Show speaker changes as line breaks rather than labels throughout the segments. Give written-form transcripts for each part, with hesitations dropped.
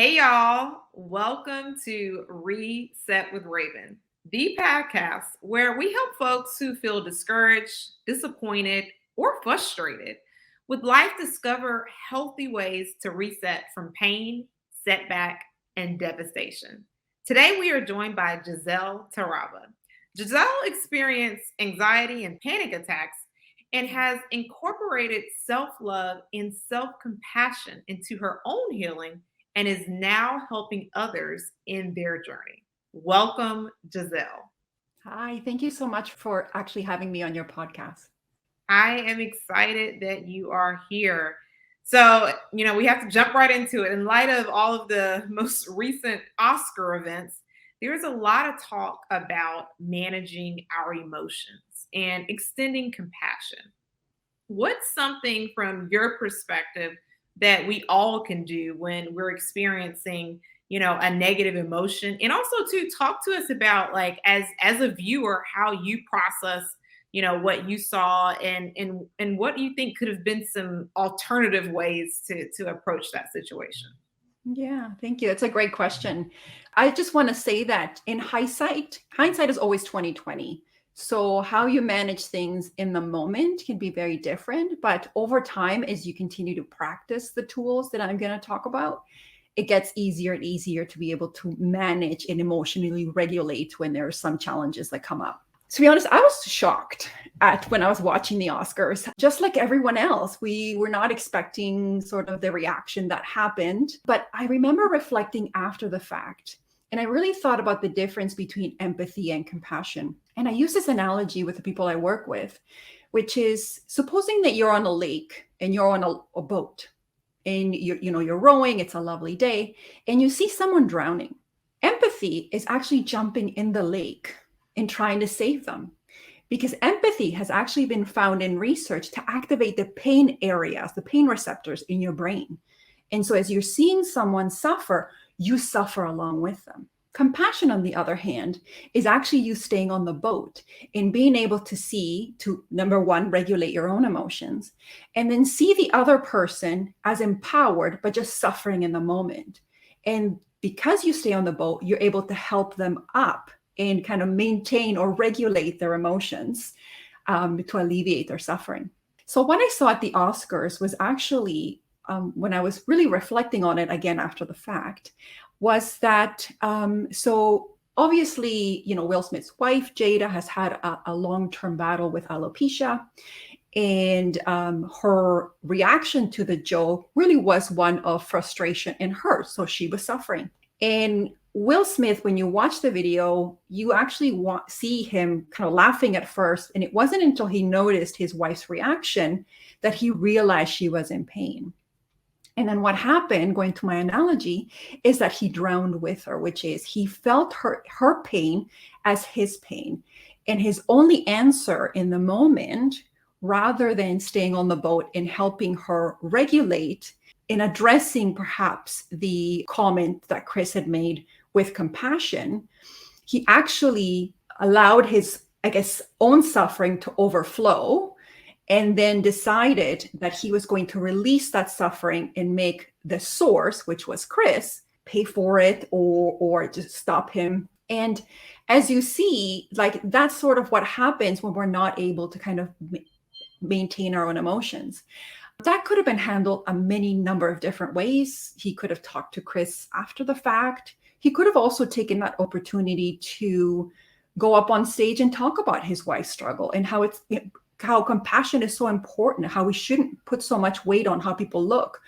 Hey, y'all. Welcome to Reset with Raven, the podcast where we help folks who feel discouraged, disappointed, or frustrated with life discover healthy ways to reset from pain, setback, and devastation. Today, we are joined by Gissele Taraba. Gissele experienced anxiety and panic attacks and has incorporated self love and self compassion into her own healing and is now helping others in their journey. Welcome, Gissele.
Hi, thank you so much for actually having me on your podcast.
I am excited that you are here. So, we have to jump right into it. In light of all of the most recent Oscar events, there's a lot of talk about managing our emotions and extending compassion. What's something from your perspective that we all can do when we're experiencing, a negative emotion? And also to talk to us about, like, as a viewer, how you process, what you saw, and what you think could have been some alternative ways to approach that situation.
Yeah, thank you. It's a great question. I just want to say that in hindsight is always 2020. So how you manage things in the moment can be very different, but over time, as you continue to practice the tools that I'm going to talk about, it gets easier and easier to be able to manage and emotionally regulate when there are some challenges that come up. To be honest, I was shocked at when I was watching the Oscars. Just like everyone else, we were not expecting sort of the reaction that happened. But I remember reflecting after the fact, and I really thought about the difference between empathy and compassion. And I use this analogy with the people I work with, which is supposing that you're on a lake and you're on a boat and you're rowing, it's a lovely day, and you see someone drowning. Empathy is actually jumping in the lake and trying to save them. Because empathy has actually been found in research to activate the pain areas, the pain receptors in your brain. And so as you're seeing someone suffer, you suffer along with them. Compassion, on the other hand, is actually you staying on the boat and being able to see, to number one, regulate your own emotions, and then see the other person as empowered, but just suffering in the moment. And because you stay on the boat, you're able to help them up and kind of maintain or regulate their emotions to alleviate their suffering. So what I saw at the Oscars was actually, when I was really reflecting on it again after the fact, was that, so obviously, Will Smith's wife, Jada, has had a long-term battle with alopecia. And her reaction to the joke really was one of frustration in her. So she was suffering. And Will Smith, when you watch the video, you actually see him kind of laughing at first. And it wasn't until he noticed his wife's reaction that he realized she was in pain. And then what happened, going to my analogy, is that he drowned with her, which is he felt her pain as his pain. And his only answer in the moment, rather than staying on the boat and helping her regulate, in addressing perhaps the comment that Chris had made with compassion, he actually allowed his, own suffering to overflow, and then decided that he was going to release that suffering and make the source, which was Chris, pay for it or just stop him. And as you see, like, that's sort of what happens when we're not able to kind of maintain our own emotions. That could have been handled a many number of different ways. He could have talked to Chris after the fact. He could have also taken that opportunity to go up on stage and talk about his wife's struggle and how compassion is so important, how we shouldn't put so much weight on how people look,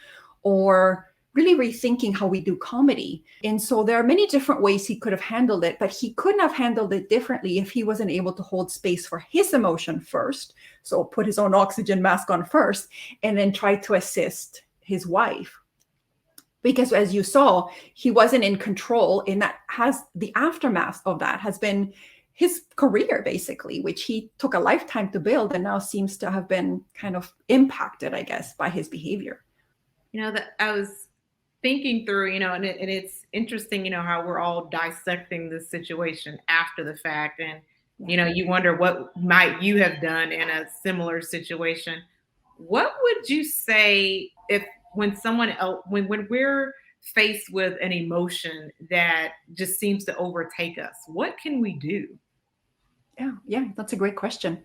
or really rethinking how we do comedy. And so there are many different ways he could have handled it, but he couldn't have handled it differently if he wasn't able to hold space for his emotion first. So put his own oxygen mask on first, and then try to assist his wife. Because as you saw, he wasn't in control, and that has the aftermath of that has been his career, basically, which he took a lifetime to build and now seems to have been kind of impacted, I guess, by his behavior.
That I was thinking through, and it's interesting, how we're all dissecting this situation after the fact. And, you wonder what might you have done in a similar situation. What would you say if when someone else, when we're faced with an emotion that just seems to overtake us? What can we do?
Yeah, that's a great question.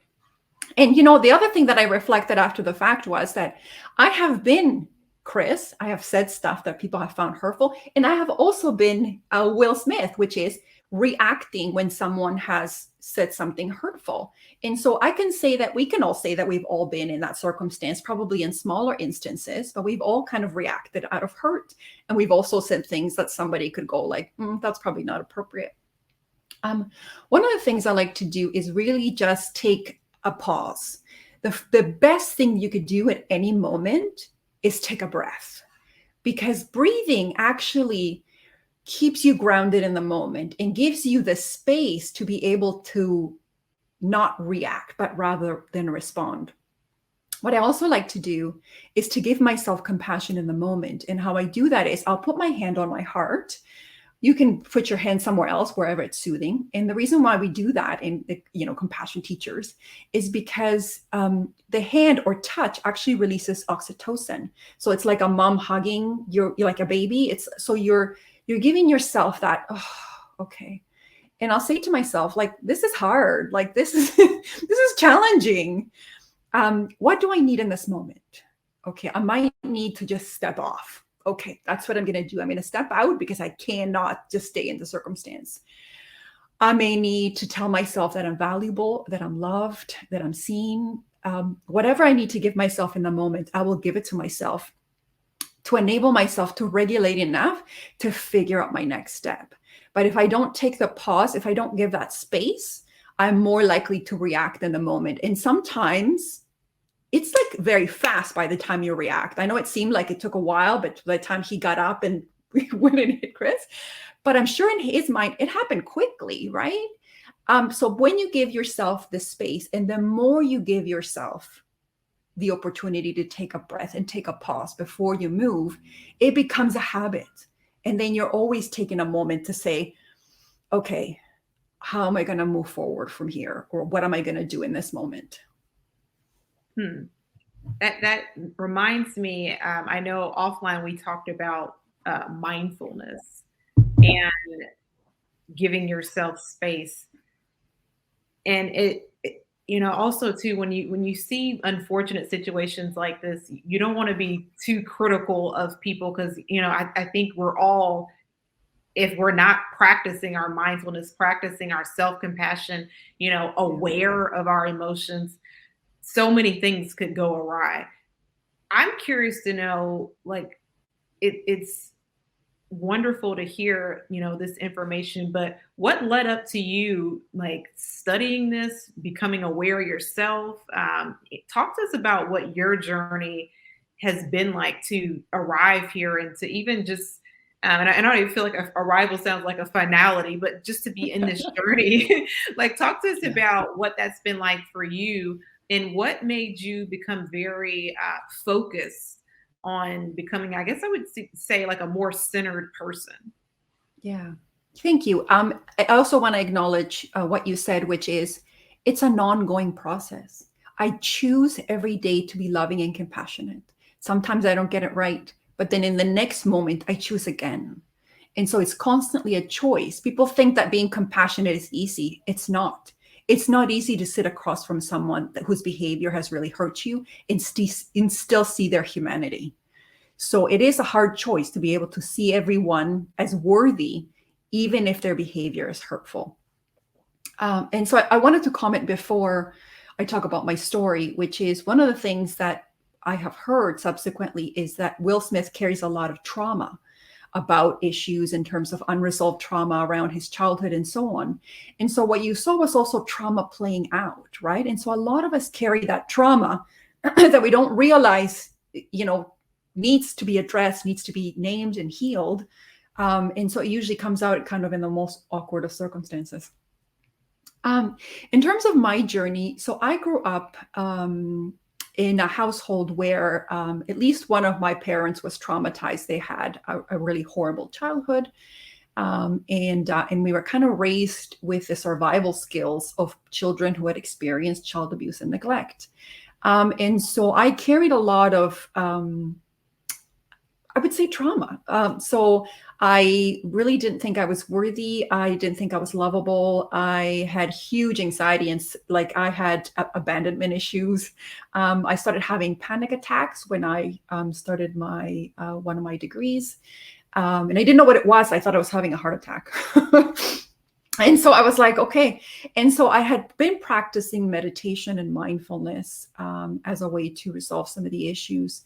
And the other thing that I reflected after the fact was that I have been Chris. I have said stuff that people have found hurtful. And I have also been Will Smith, which is reacting when someone has said something hurtful. And so I can say that we can all say that we've all been in that circumstance, probably in smaller instances, but we've all kind of reacted out of hurt. And we've also said things that somebody could go like, that's probably not appropriate. One of the things I like to do is really just take a pause. The best thing you could do at any moment is take a breath, because breathing actually keeps you grounded in the moment and gives you the space to be able to not react, but rather than respond. What I also like to do is to give myself compassion in the moment. And how I do that is I'll put my hand on my heart. You can put your hand somewhere else, wherever it's soothing. And the reason why we do that in, compassion teachers is because the hand or touch actually releases oxytocin. So it's like a mom hugging you're like a baby. You're giving yourself that, oh, okay. And I'll say to myself, like, this is hard. Like, this is this is challenging. What do I need in this moment? Okay, I might need to just step off. Okay, that's what I'm going to do. I'm going to step out because I cannot just stay in the circumstance. I may need to tell myself that I'm valuable, that I'm loved, that I'm seen. Whatever I need to give myself in the moment, I will give it to myself to enable myself to regulate enough to figure out my next step. But if I don't take the pause, if I don't give that space, I'm more likely to react in the moment. And sometimes it's like very fast by the time you react. I know it seemed like it took a while, but by the time he got up and went and hit Chris, but I'm sure in his mind, it happened quickly, right? So when you give yourself the space, and the more you give yourself the opportunity to take a breath and take a pause before you move, it becomes a habit. And then you're always taking a moment to say, okay, how am I going to move forward from here? Or what am I going to do in this moment?
That reminds me, I know offline we talked about mindfulness and giving yourself space. And it also too, when you see unfortunate situations like this, you don't want to be too critical of people, because I think we're all, if we're not practicing our mindfulness, practicing our self-compassion, aware of our emotions, so many things could go awry. I'm curious to know, like, it's wonderful to hear, this information, but what led up to you, like, studying this, becoming aware yourself? Talk to us about what your journey has been like to arrive here, and to even just, and I don't even feel like arrival sounds like a finality, but just to be in this journey, like, talk to us about what that's been like for you, and what made you become very focused on becoming, I guess I would say, like a more centered person.
Yeah, thank you. I also want to acknowledge what you said, which is it's an ongoing process. I choose every day to be loving and compassionate. Sometimes I don't get it right, but then in the next moment, I choose again. And so it's constantly a choice. People think that being compassionate is easy. It's not. It's not easy to sit across from someone whose behavior has really hurt you and still see their humanity. So it is a hard choice to be able to see everyone as worthy, even if their behavior is hurtful. And so I wanted to comment before I talk about my story, which is one of the things that I have heard subsequently is that Will Smith carries a lot of trauma about issues in terms of unresolved trauma around his childhood and so on. And so what you saw was also trauma playing out, right? And so a lot of us carry that trauma that we don't realize, needs to be addressed, needs to be named and healed. And so it usually comes out kind of in the most awkward of circumstances. In terms of my journey, so I grew up in a household where at least one of my parents was traumatized. They had a really horrible childhood. And we were kind of raised with the survival skills of children who had experienced child abuse and neglect. And so I carried a lot of I would say trauma. So I really didn't think I was worthy. I didn't think I was lovable. I had huge anxiety and like I had abandonment issues. I started having panic attacks when I started my one of my degrees, and I didn't know what it was. I thought I was having a heart attack. And so I was like, okay. And so I had been practicing meditation and mindfulness as a way to resolve some of the issues.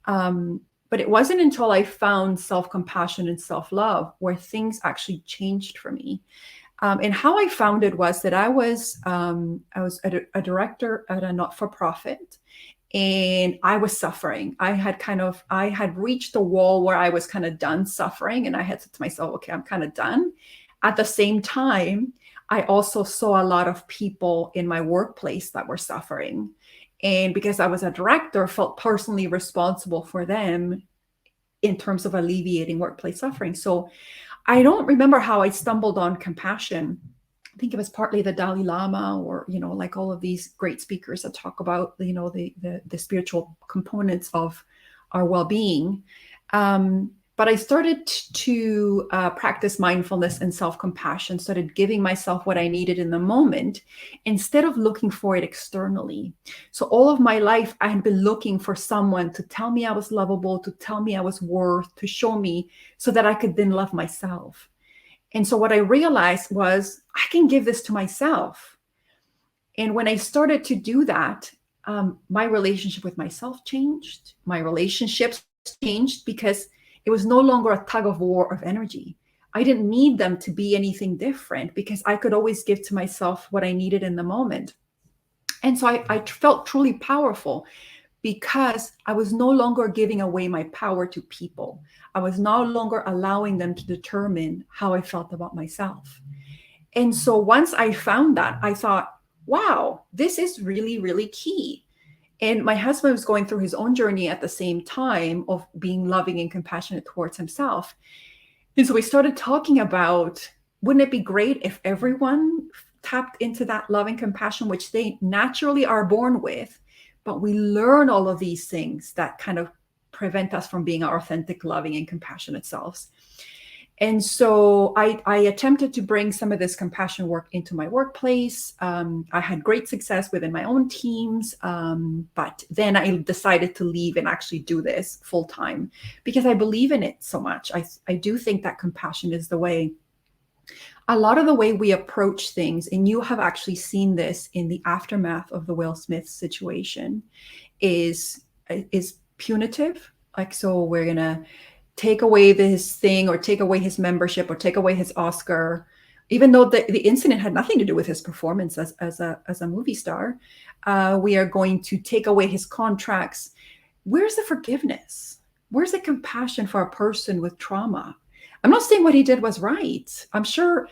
But it wasn't until I found self-compassion and self-love where things actually changed for me. And how I found it was that I was a director at a not-for-profit, and I was suffering. I had reached a wall where I was kind of done suffering, and I had said to myself, okay, I'm kind of done. At the same time, I also saw a lot of people in my workplace that were suffering. And because I was a director, felt personally responsible for them in terms of alleviating workplace suffering. So I don't remember how I stumbled on compassion. I think it was partly the Dalai Lama, or, like all of these great speakers that talk about, the spiritual components of our well-being. But I started to practice mindfulness and self-compassion, started giving myself what I needed in the moment instead of looking for it externally. So all of my life, I had been looking for someone to tell me I was lovable, to tell me I was worth, to show me so that I could then love myself. And so what I realized was I can give this to myself. And when I started to do that, my relationship with myself changed. My relationships changed because it was no longer a tug of war of energy. I didn't need them to be anything different because I could always give to myself what I needed in the moment. And so I felt truly powerful because I was no longer giving away my power to people. I was no longer allowing them to determine how I felt about myself. And so once I found that, I thought, wow, this is really, really key. And my husband was going through his own journey at the same time of being loving and compassionate towards himself. And so we started talking about, wouldn't it be great if everyone tapped into that love and compassion, which they naturally are born with, but we learn all of these things that kind of prevent us from being our authentic, loving, and compassionate selves. And so I attempted to bring some of this compassion work into my workplace. I had great success within my own teams, but then I decided to leave and actually do this full time because I believe in it so much. I do think that compassion is the way. A lot of the way we approach things, and you have actually seen this in the aftermath of the Will Smith situation, is punitive. Like, so we're gonna take away this thing, or take away his membership, or take away his Oscar, even though the incident had nothing to do with his performance as a movie star. We are going to take away his contracts. Where's the forgiveness? Where's the compassion for a person with trauma? I'm not saying what he did was right. I'm sure,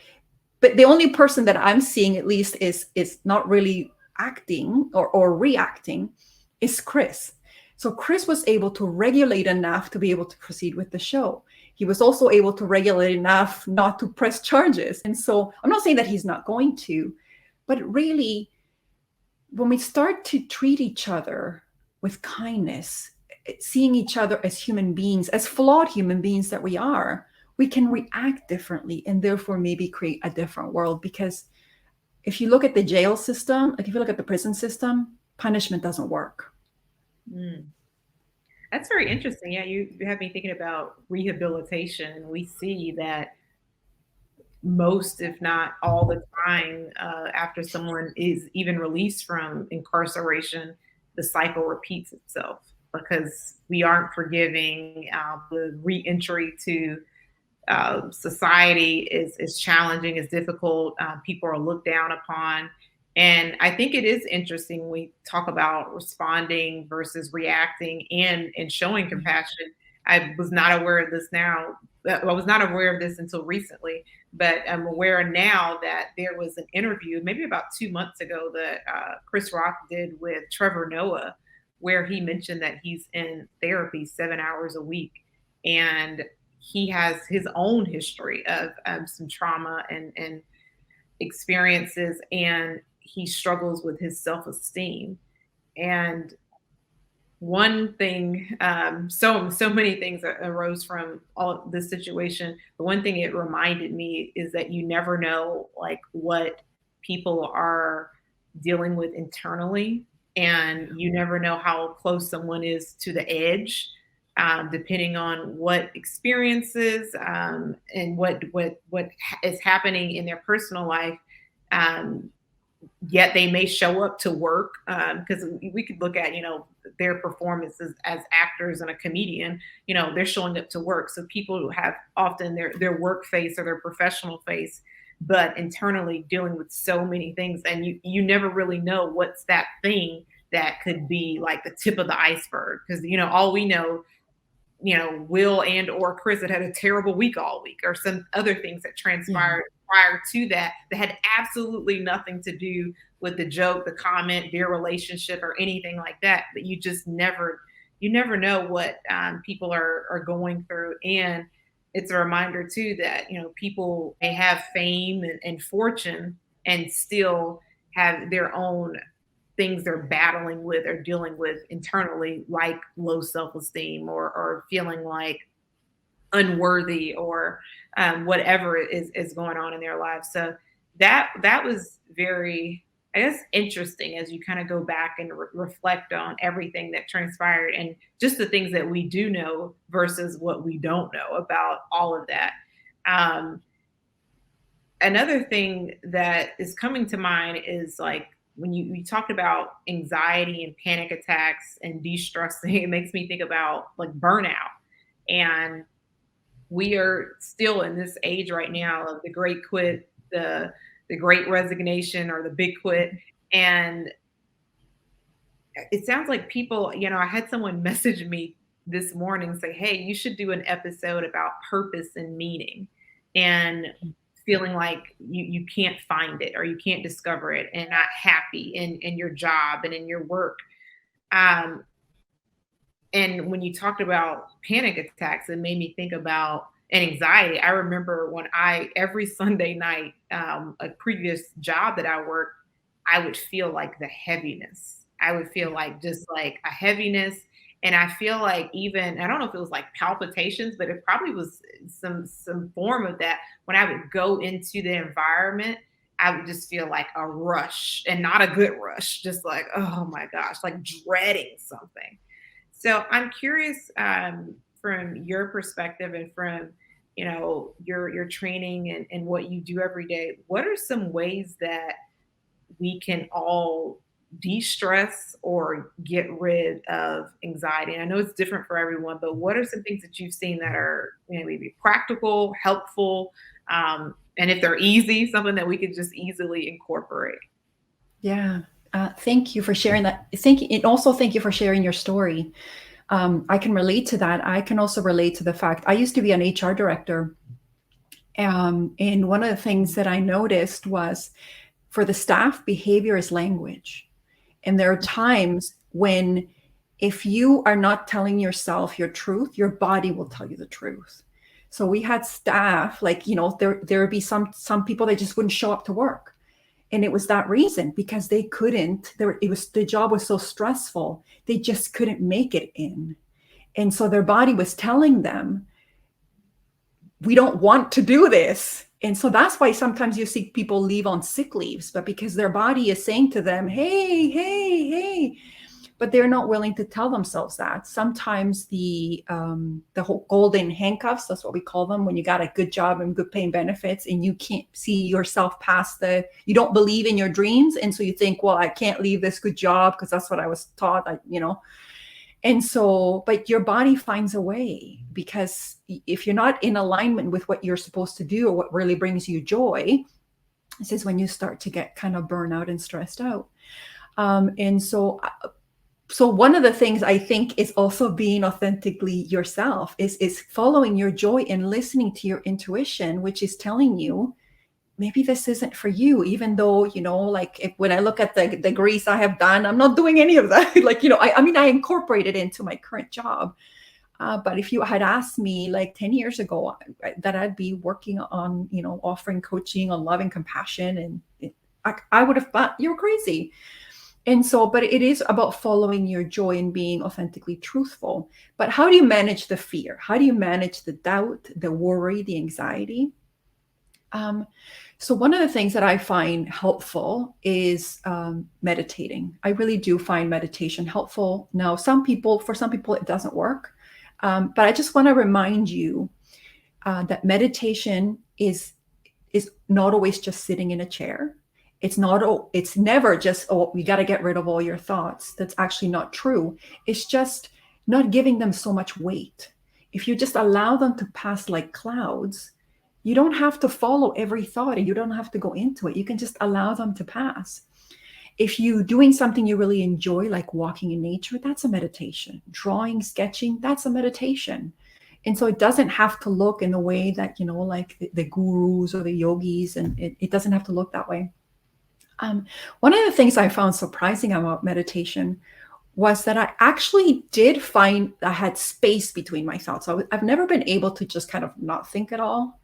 but the only person that I'm seeing, at least, is not really acting or reacting, is Chris. So Chris was able to regulate enough to be able to proceed with the show. He was also able to regulate enough not to press charges. And so I'm not saying that he's not going to, but really, when we start to treat each other with kindness, seeing each other as human beings, as flawed human beings that we are, we can react differently and therefore maybe create a different world. Because if you look at the jail system, like if you look at the prison system, punishment doesn't work.
Mm. That's very interesting. Yeah, you have me thinking about rehabilitation. We see that most, if not all the time, after someone is even released from incarceration, the cycle repeats itself because we aren't forgiving. The reentry to society is challenging, is difficult. People are looked down upon. And I think it is interesting when we talk about responding versus reacting and showing compassion. I was not aware of this now. I was not aware of this until recently, but I'm aware now that there was an interview maybe about 2 months ago that Chris Rock did with Trevor Noah, where he mentioned that he's in therapy 7 hours a week. And he has his own history of some trauma and experiences, and he struggles with his self-esteem. And one thing, so many things that arose from all this situation. The one thing it reminded me is that you never know like what people are dealing with internally, and you never know how close someone is to the edge, depending on what experiences, and what is happening in their personal life. Um, Yet they may show up to work, because we could look at their performances as actors and a comedian. They're showing up to work, so people who have often their work face or their professional face, but internally dealing with so many things, and you never really know what's that thing that could be like the tip of the iceberg, because all we know, Will and or Chris had a terrible week all week, or some other things that
Yeah.
transpired prior to that that had absolutely nothing to do with the joke, the comment, their relationship, or anything like that. But you never know what people are going through. And it's a reminder too that people may have fame and fortune and still have their own things they're battling with or dealing with internally, like low self-esteem, or feeling like unworthy, or whatever is going on in their lives. So that was very, I guess, interesting as you kind of go back and reflect on everything that transpired, and just the things that we do know versus what we don't know about all of that. Um, Another thing that is coming to mind is like when you talked about anxiety and panic attacks and de-stressing, it makes me think about like burnout. And we are still in this age right now of the great quit, the great resignation, or the big quit. And it sounds like people, I had someone message me this morning say, hey, you should do an episode about purpose and meaning, and feeling like you can't find it or you can't discover it, and not happy in your job and in your work. Um, and when you talked about panic attacks, it made me think about an anxiety. I remember when every Sunday night, a previous job that I worked, I would feel like the heaviness. I would feel like just like a heaviness. And I feel like, even, I don't know if it was like palpitations, but it probably was some form of that. When I would go into the environment, I would just feel like a rush, and not a good rush, just like, oh my gosh, like dreading something. So I'm curious, from your perspective, and from your training, and what you do every day. What are some ways that we can all de-stress or get rid of anxiety? And I know it's different for everyone, but what are some things that you've seen that are maybe practical, helpful, and if they're easy, something that we could just easily incorporate?
Yeah. Thank you for sharing that. Thank you for sharing your story. I can relate to that. I can also relate to the fact I used to be an HR director. And one of the things that I noticed was, for the staff, behavior is language. And there are times when, if you are not telling yourself your truth, your body will tell you the truth. So we had staff, like, there would be some people that just wouldn't show up to work. And it was that reason, because they couldn't, the job was so stressful, they just couldn't make it in. And so their body was telling them, we don't want to do this. And so that's why sometimes you see people leave on sick leaves, but because their body is saying to them, hey, hey, hey, but they're not willing to tell themselves that. Sometimes the whole golden handcuffs, that's what we call them, when you got a good job and good paying benefits, and you can't see yourself past you don't believe in your dreams. And so you think, well, I can't leave this good job because that's what I was taught, And so, but your body finds a way, because if you're not in alignment with what you're supposed to do or what really brings you joy, this is when you start to get kind of burnout and stressed out. And so one of the things I think is also being authentically yourself, is following your joy and listening to your intuition, which is telling you, maybe this isn't for you, even though, like when I look at the degrees I have done, I'm not doing any of that. Like, I incorporate it into my current job. But if you had asked me like 10 years ago that I'd be working on, offering coaching on love and compassion, and I would have thought you're crazy. And so, but it is about following your joy and being authentically truthful. But how do you manage the fear? How do you manage the doubt, the worry, the anxiety? Um, so one of the things that I find helpful is meditating. I really do find meditation helpful. Now, for some people, it doesn't work. But I just want to remind you that meditation is not always just sitting in a chair. It's never just, oh, you got to get rid of all your thoughts. That's actually not true. It's just not giving them so much weight. If you just allow them to pass like clouds, you don't have to follow every thought and you don't have to go into it. You can just allow them to pass. If you doing something you really enjoy, like walking in nature, that's a meditation. Drawing, sketching, that's a meditation. And so it doesn't have to look in the way that, like the gurus or the yogis, and it doesn't have to look that way. One of the things I found surprising about meditation was that I actually did find I had space between my thoughts. I've never been able to just kind of not think at all.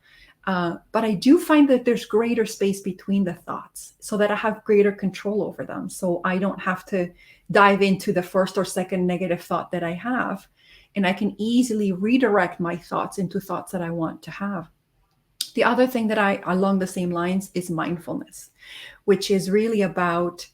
But I do find that there's greater space between the thoughts so that I have greater control over them. So I don't have to dive into the first or second negative thought that I have. And I can easily redirect my thoughts into thoughts that I want to have. The other thing that along the same lines, is mindfulness, which is really about,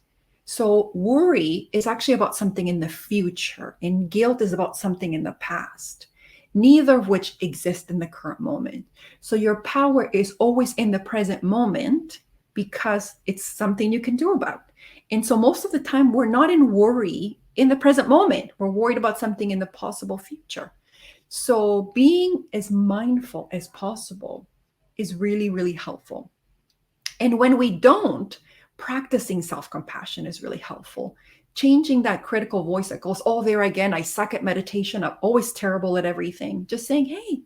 so worry is actually about something in the future, and guilt is about something in the past, neither of which exist in the current moment. So your power is always in the present moment because it's something you can do about. And so most of the time, we're not in worry in the present moment. We're worried about something in the possible future. So being as mindful as possible is really, really helpful. And when we don't, practicing self-compassion is really helpful. Changing that critical voice that goes, oh, there again, I suck at meditation, I'm always terrible at everything. Just saying, hey,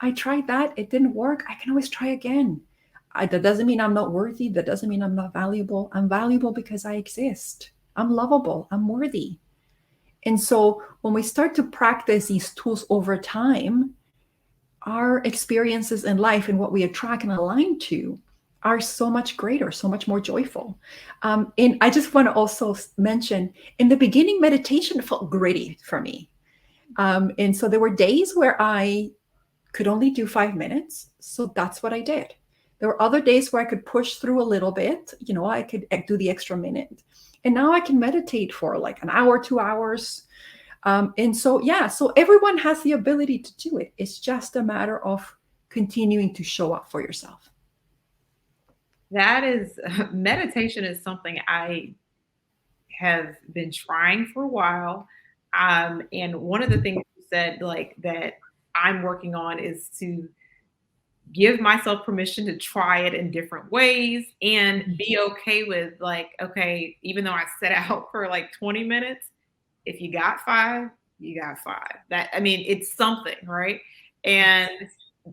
I tried that, it didn't work, I can always try again. That doesn't mean I'm not worthy. That doesn't mean I'm not valuable. I'm valuable because I exist. I'm lovable. I'm worthy. And so when we start to practice these tools over time, our experiences in life and what we attract and align to are so much greater, so much more joyful. And I just want to also mention, in the beginning, meditation felt gritty for me. And so there were days where I could only do 5 minutes. So that's what I did. There were other days where I could push through a little bit. I could do the extra minute. And now I can meditate for like an hour, 2 hours. And so, yeah, so everyone has the ability to do it. It's just a matter of continuing to show up for yourself.
That is, meditation is something I have been trying for a while. And one of the things you said, like that I'm working on, is to give myself permission to try it in different ways and be okay with, like, okay, even though I set out for like 20 minutes, if you got five, you got five. That, I mean, it's something, right? And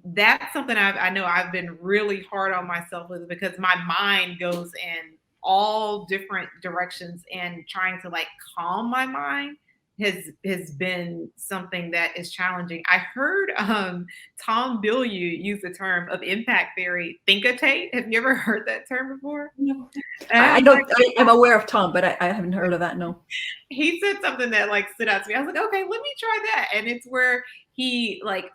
that's something I know I've been really hard on myself with, because my mind goes in all different directions, and trying to like calm my mind has been something that is challenging. I heard Tom Bilyeu use the term of impact theory, thinkitate. Have you ever heard that term before?
No.
And I
I
was
don't,
like,
I'm aware of Tom, but I haven't heard of that. No.
he said something that like stood out to me. I was like, okay, let me try that. And it's where he like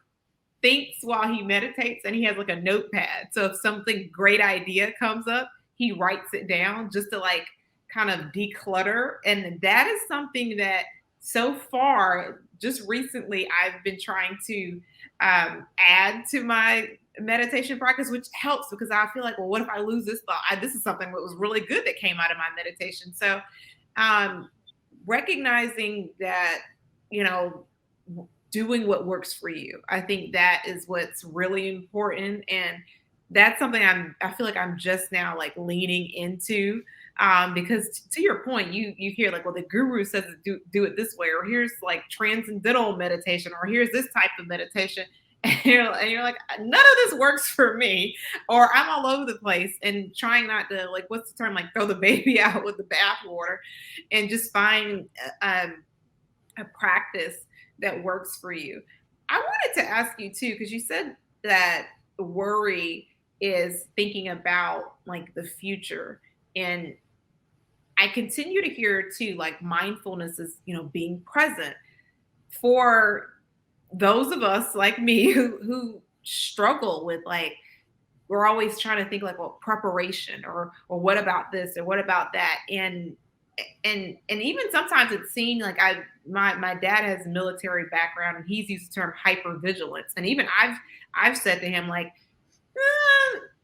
thinks while he meditates, and he has like a notepad. So if something great idea comes up, he writes it down just to like kind of declutter. And that is something that so far, just recently, I've been trying to add to my meditation practice, which helps, because I feel like, well, what if I lose this thought? This is something that was really good that came out of my meditation. So um, recognizing that, you know, doing what works for you. I think that is what's really important. And that's something I feel like I'm just now like leaning into. Because to your point, you hear like, well, the guru says do it this way, or here's like transcendental meditation, or here's this type of meditation. And you're like, none of this works for me, or I'm all over the place, and trying not to, like, what's the term, like throw the baby out with the bathwater, and just find a practice that works for you. I wanted to ask you too, because you said that worry is thinking about like the future, and I continue to hear too, like mindfulness is, being present for those of us like me who struggle with like, we're always trying to think like, well, preparation or what about this or what about that, and even sometimes it's seen like my dad has a military background and he's used the term hypervigilance, and even I've said to him like,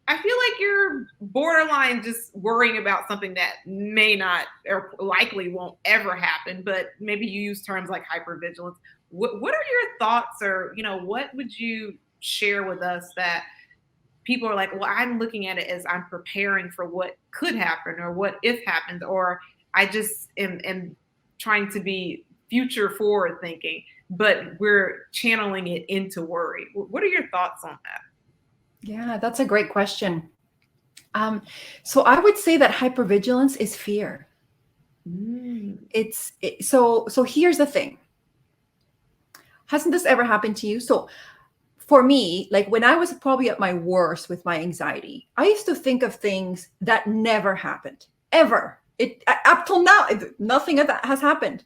I feel like you're borderline just worrying about something that may not or likely won't ever happen, but maybe you use terms like hypervigilance. What are your thoughts, or what would you share with us that people are like, well, I'm looking at it as I'm preparing for what could happen or what if happens, or I just am trying to be future forward thinking, but we're channeling it into worry. What are your thoughts on that?
Yeah, that's a great question. So I would say that hypervigilance is fear. So here's the thing. Hasn't this ever happened to you? So for me, like when I was probably at my worst with my anxiety, I used to think of things that never happened, ever. Up till now, nothing of that has happened.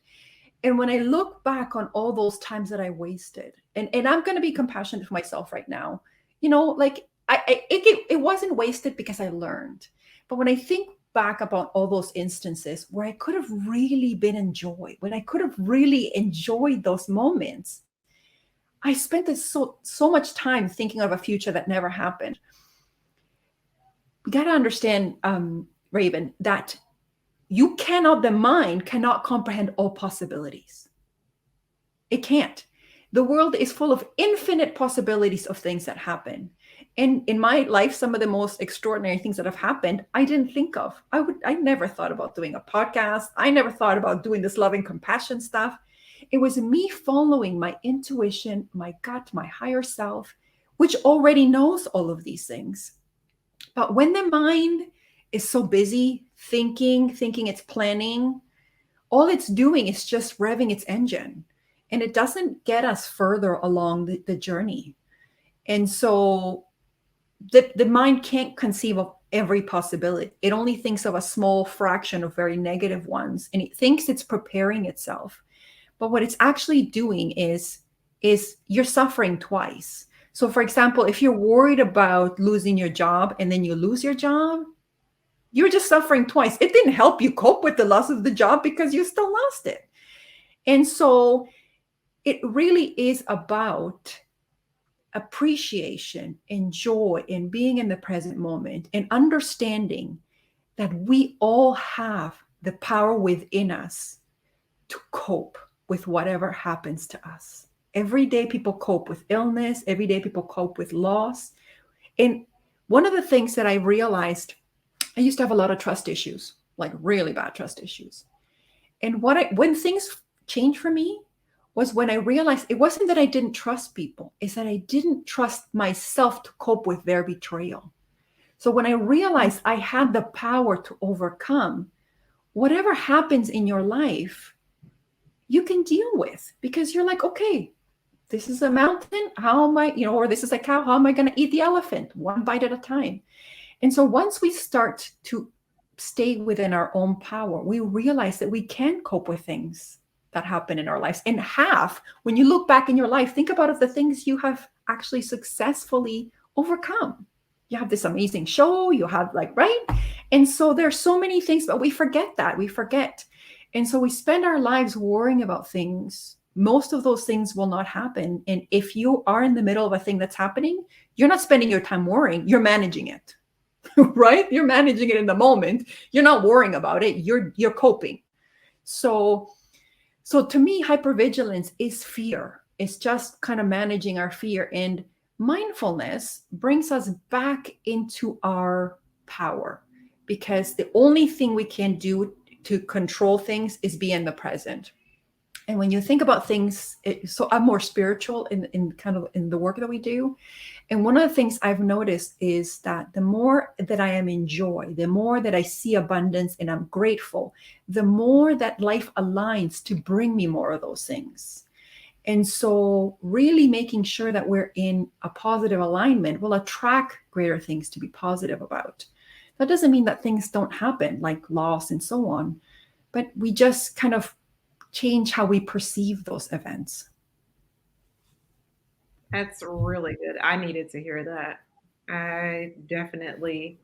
And when I look back on all those times that I wasted, and I'm going to be compassionate for myself right now, like it wasn't wasted because I learned. But when I think back about all those instances where I could have really been enjoyed, when I could have really enjoyed those moments, I spent so much time thinking of a future that never happened. You got to understand, Raven, that the mind cannot comprehend all possibilities. It can't. The world is full of infinite possibilities of things that happen. And in my life, some of the most extraordinary things that have happened, I didn't think of. I never thought about doing a podcast. I never thought about doing this loving compassion stuff. It was me following my intuition, my gut, my higher self, which already knows all of these things. But when the mind is so busy thinking it's planning, all it's doing is just revving its engine, and it doesn't get us further along the journey. And so the mind can't conceive of every possibility. It only thinks of a small fraction of very negative ones, and it thinks it's preparing itself. But what it's actually doing is you're suffering twice. So for example, if you're worried about losing your job and then you lose your job, you're just suffering twice. It didn't help you cope with the loss of the job because you still lost it. And so it really is about appreciation and joy and being in the present moment and understanding that we all have the power within us to cope with whatever happens to us. Every day people cope with illness. Every day people cope with loss. And one of the things that I realized, I used to have a lot of trust issues, like really bad trust issues. And when things changed for me was when I realized it wasn't that I didn't trust people, it's that I didn't trust myself to cope with their betrayal. So when I realized I had the power to overcome whatever happens in your life, you can deal with, because you're like, okay, this is a mountain. How am I, or this is a cow. How am I going to eat the elephant? One bite at a time. And so once we start to stay within our own power, we realize that we can cope with things that happen in our lives. And when you look back in your life, think about the things you have actually successfully overcome. You have this amazing show, you have right? And so there's so many things, but we forget that. We forget. And so we spend our lives worrying about things. Most of those things will not happen. And if you are in the middle of a thing that's happening, you're not spending your time worrying, you're managing it, right? You're managing it in the moment. You're not worrying about it. You're coping. So to me, hypervigilance is fear. It's just kind of managing our fear. And mindfulness brings us back into our power, because the only thing we can do to control things is be in the present. And when you think about things, so I'm more spiritual in kind of in the work that we do. And one of the things I've noticed is that the more that I am in joy, the more that I see abundance and I'm grateful, the more that life aligns to bring me more of those things. And so really making sure that we're in a positive alignment will attract greater things to be positive about. That doesn't mean that things don't happen, like loss and so on, but we just kind of change how we perceive those events.
That's really good. I needed to hear that. I definitely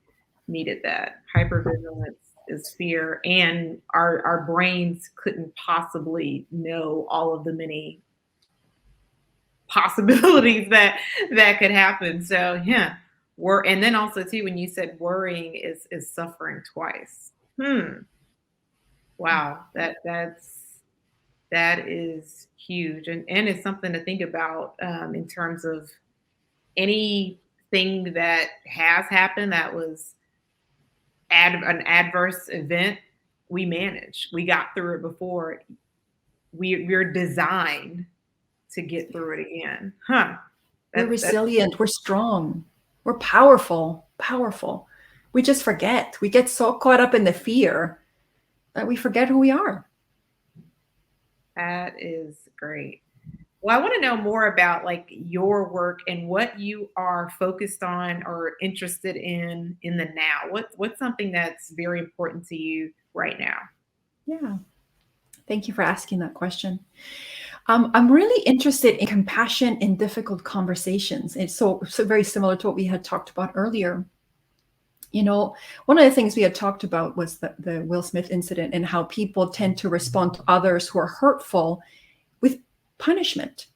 needed that. Hypervigilance is fear, and our brains couldn't possibly know all of the many possibilities that could happen. So yeah, and then also too when you said worrying is suffering twice. Wow, that is huge, and it's something to think about in terms of anything that has happened that was an adverse event. We managed. We got through it before. We're designed to get through it again. Huh.
We're
That's
resilient, we're strong, we're powerful, powerful. We just forget. We get so caught up in the fear that we forget who we are.
that is great. Well, I want to know more about like your work and what you are focused on or interested in the now. What's something that's very important to you right now?
Yeah. Thank you for asking that question. I'm really interested in compassion in difficult conversations. It's so very similar to what we had talked about earlier. You know, one of the things we had talked about was the Will Smith incident and how people tend to respond to others who are hurtful with punishment.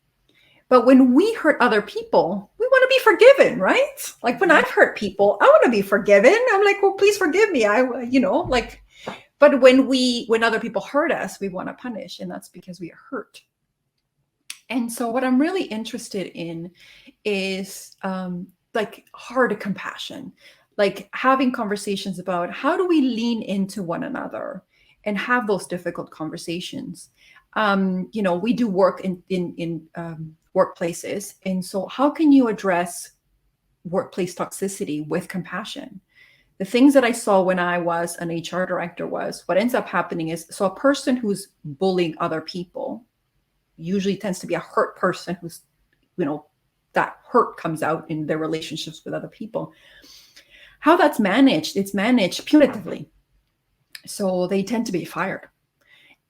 But when we hurt other people, we want to be forgiven, right? Like when I've hurt people, I want to be forgiven. I'm like, well, please forgive me. But when other people hurt us, we want to punish, and that's because we are hurt. And so what I'm really interested in is like heart compassion, like having conversations about how do we lean into one another and have those difficult conversations. We do work in workplaces, and so how can you address workplace toxicity with compassion? The things that I saw when I was an HR director was what ends up happening is, so a person who's bullying other people usually tends to be a hurt person who's, that hurt comes out in their relationships with other people. How that's managed, it's managed punitively. So they tend to be fired.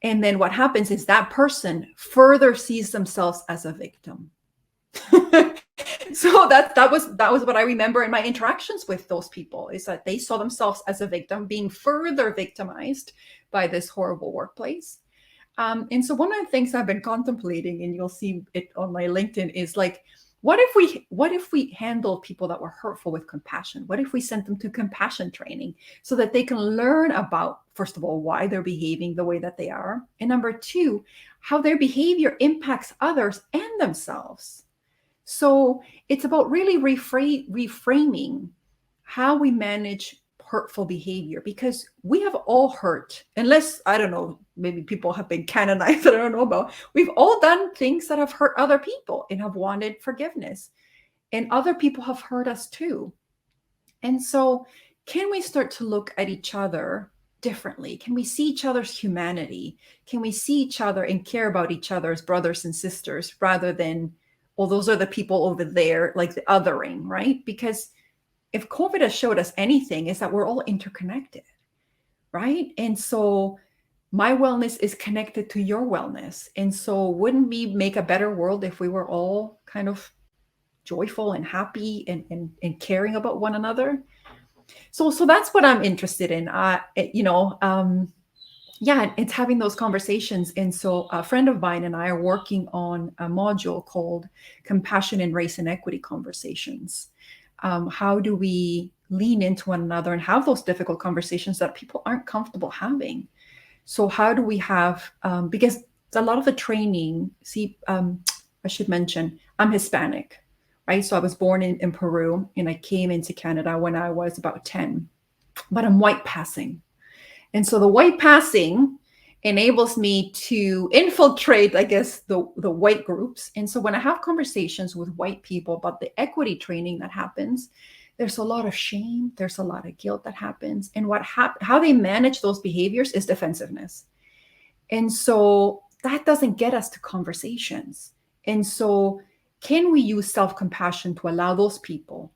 And then what happens is that person further sees themselves as a victim. So that was what I remember in my interactions with those people, is that they saw themselves as a victim being further victimized by this horrible workplace. And so one of the things I've been contemplating, and you'll see it on my LinkedIn, is like, what if we handle people that were hurtful with compassion? What if we sent them to compassion training so that they can learn about, first of all, why they're behaving the way that they are, and number two, how their behavior impacts others and themselves. So it's about really reframing how we manage hurtful behavior, because we have all hurt, unless, I don't know, maybe people have been canonized that I don't know about. We've all done things that have hurt other people and have wanted forgiveness, and other people have hurt us too. And so can we start to look at each other differently? Can we see each other's humanity? Can we see each other and care about each other as brothers and sisters, rather than, well, those are the people over there, like the othering, right? Because if COVID has showed us anything, is that we're all interconnected, right? And so my wellness is connected to your wellness. And so wouldn't we make a better world if we were all kind of joyful and happy and caring about one another? So that's what I'm interested in. It's having those conversations. And so a friend of mine and I are working on a module called Compassion in Race and Equity Conversations. How do we lean into one another and have those difficult conversations that people aren't comfortable having? So how do we have, because a lot of the training, I should mention, I'm Hispanic, right? So I was born in Peru, and I came into Canada when I was about 10, but I'm white passing. And so the white passing enables me to infiltrate, I guess, the white groups. And so when I have conversations with white people about the equity training that happens, there's a lot of shame, there's a lot of guilt that happens. And how they manage those behaviors is defensiveness. And so that doesn't get us to conversations. And so can we use self-compassion to allow those people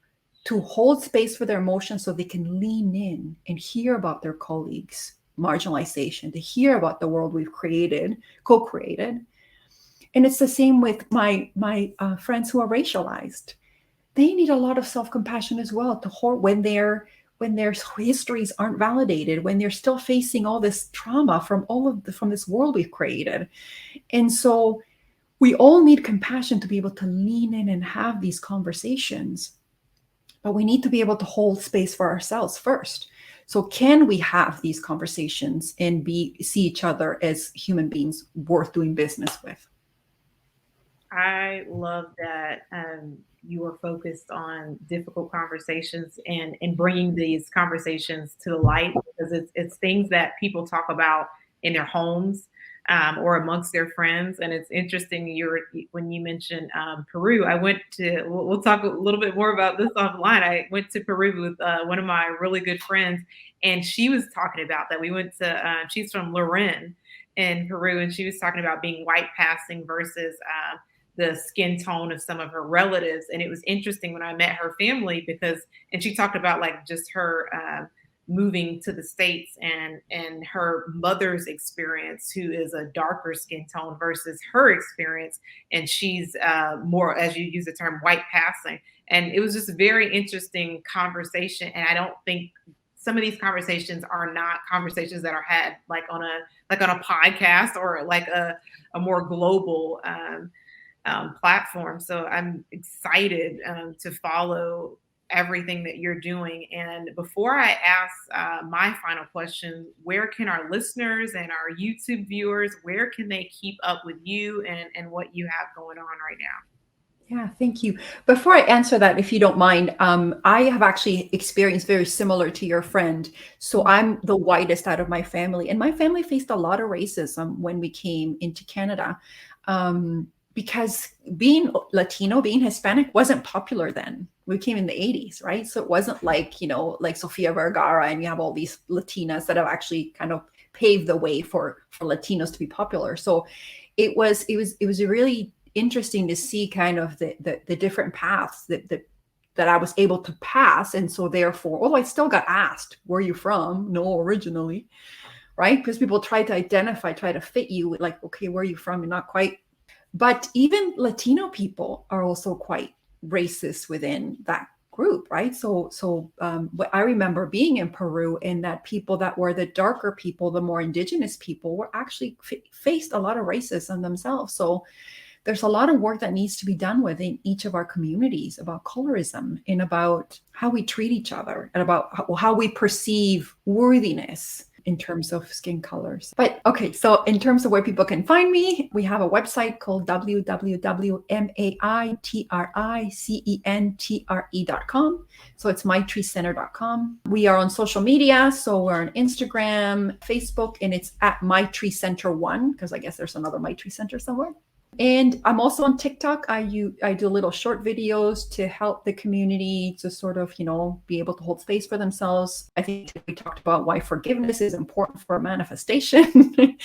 to hold space for their emotions so they can lean in and hear about their colleagues' marginalization, to hear about the world we've created, co-created. And it's the same with my friends who are racialized. They need a lot of self-compassion as well to hold when their histories aren't validated, when they're still facing all this trauma from this world we've created. And so we all need compassion to be able to lean in and have these conversations. But we need to be able to hold space for ourselves first. So can we have these conversations and see each other as human beings worth doing business with?
I love that you are focused on difficult conversations and bringing these conversations to the light, because it's things that people talk about in their homes or amongst their friends. And it's interesting when you mentioned Peru. We'll talk a little bit more about this offline. I went to Peru with one of my really good friends, and she was talking about that. We went to, she's from Loren in Peru, and she was talking about being white passing versus the skin tone of some of her relatives. And it was interesting when I met her family and she talked about like just her moving to the States and her mother's experience, who is a darker skin tone, versus her experience. And she's more, as you use the term, white passing. And it was just a very interesting conversation. And I don't think some of these conversations are not conversations that are had like on a podcast or like a more global platform. So I'm excited to follow everything that you're doing. And before I ask my final question, where can our listeners and our YouTube viewers, where can they keep up with you and what you have going on right now?
Yeah, thank you. Before I answer that, if you don't mind, I have actually experienced very similar to your friend. So I'm the whitest out of my family, and my family faced a lot of racism when we came into Canada. Because being Latino, being Hispanic wasn't popular then. We came in the 80s, right? So it wasn't like, like Sofia Vergara, and you have all these Latinas that have actually kind of paved the way for Latinos to be popular. So it was really interesting to see kind of the different paths that I was able to pass. And so therefore, although I still got asked, where are you from? No, originally, right? Because people try to fit you with like, okay, where are you from? You're not quite. But even Latino people are also quite racist within that group, right? So what I remember being in Peru, and that people that were the darker people, the more indigenous people, were actually faced a lot of racism themselves. So there's a lot of work that needs to be done within each of our communities about colorism and about how we treat each other and about how we perceive worthiness in terms of skin colors. But okay, so in terms of where people can find me, we have a website called www.maitricentre.com. So it's mytreecenter.com. We are on social media. So we're on Instagram, Facebook, and it's at mytreecenter1, because I guess there's another Mytree Center somewhere. And I'm also on TikTok. I do little short videos to help the community to sort of, be able to hold space for themselves. I think we talked about why forgiveness is important for manifestation.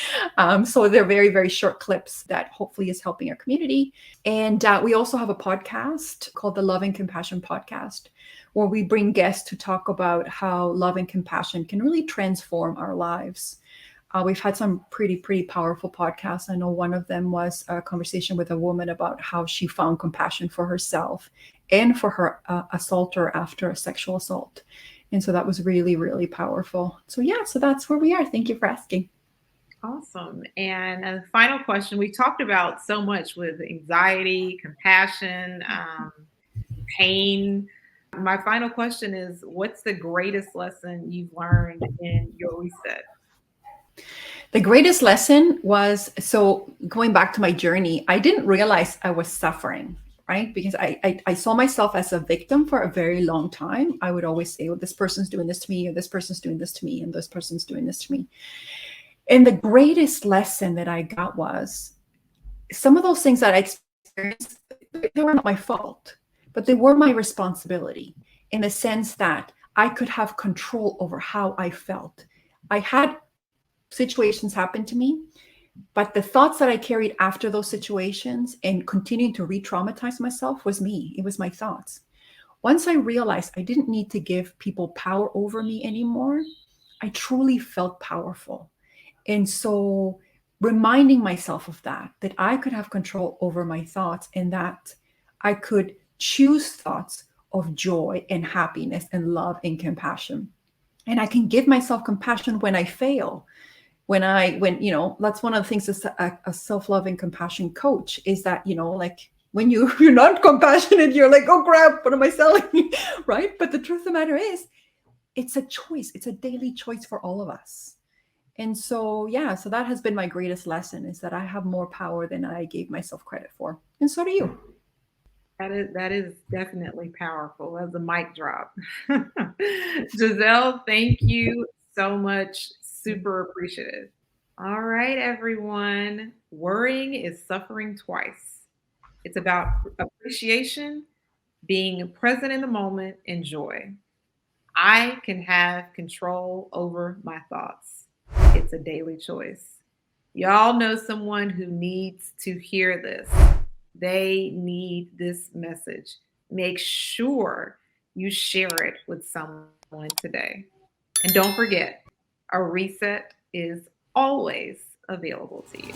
So they're very, very short clips that hopefully is helping our community. And we also have a podcast called the Love and Compassion Podcast, where we bring guests to talk about how love and compassion can really transform our lives. We've had some pretty powerful podcasts. I know one of them was a conversation with a woman about how she found compassion for herself and for her assaulter after a sexual assault. And so that was really, really powerful. So yeah, so that's where we are. Thank you for asking.
Awesome. And a final question. We talked about so much with anxiety, compassion, pain. My final question is, what's the greatest lesson you've learned in your reset?
The greatest lesson was, so going back to my journey, I didn't realize I was suffering, right? Because I saw myself as a victim for a very long time. I would always say, well, this person's doing this to me, or this person's doing this to me, and this person's doing this to me. And the greatest lesson that I got was some of those things that I experienced, they were not my fault, but they were my responsibility, in the sense that I could have control over how I felt. I had situations happen to me, but the thoughts that I carried after those situations and continuing to re-traumatize myself was me. It was my thoughts. Once I realized I didn't need to give people power over me anymore, I truly felt powerful. And so reminding myself of that I could have control over my thoughts and that I could choose thoughts of joy and happiness and love and compassion. And I can give myself compassion when I fail. That's one of the things as a self-love and compassion coach is that, like when you're not compassionate, you're like, oh crap, what am I selling? Right? But the truth of the matter is, it's a choice. It's a daily choice for all of us. And so, yeah, so that has been my greatest lesson is that I have more power than I gave myself credit for. And so do you.
That is definitely powerful as a mic drop. Gissele, thank you so much. Super appreciative. All right, everyone. Worrying is suffering twice. It's about appreciation, being present in the moment, and joy. I can have control over my thoughts. It's a daily choice. Y'all know someone who needs to hear this. They need this message. Make sure you share it with someone today. And don't forget, a reset is always available to you.